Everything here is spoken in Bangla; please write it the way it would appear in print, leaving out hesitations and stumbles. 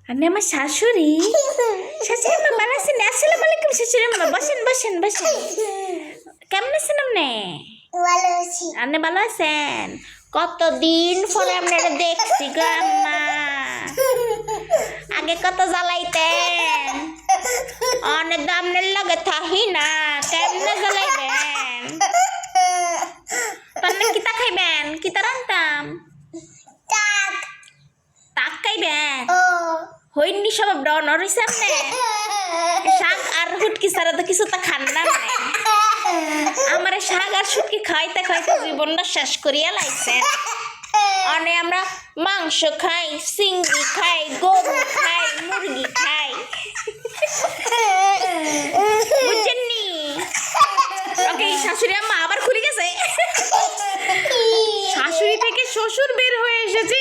আপনি আমার শাশুড়ি শাশুড়ি মা ভালো আছেন? আসসালামু আলাইকুম শাশুড়ি মা, বসেন বসেন বসেন। কেমন আছেন আপনি? আপনি ভালো আছেন? কতদিন পরে আপনারা দেখছি গো আম্মা। আগে কত জ্বালাইতেন, অনেক দামের লাগে থাহি না, কেমনে জ্বালাইবেন? তখন কিতা খাইবেন? কিতা রান্তাম? তাক খাইবেন? হইনি সব ডন হইছে আপনি? শাক আর হুটকি ছাড়া তো কিছু তা খান না। আমার শাক আর শুটকি খাইতে খাইতে জীবনটা শেষ করিয়া লাইছেন। অনে আমরা মাংস খাই, চিংড়ি খাই, গরু খাই, মুরগি খাই, বুঝছেন নি? ওকে, শাশুড়ি আম্মা আবার খুলে গেছে। শাশুড়ি থেকে শ্বশুর বের হয়ে এসেছে।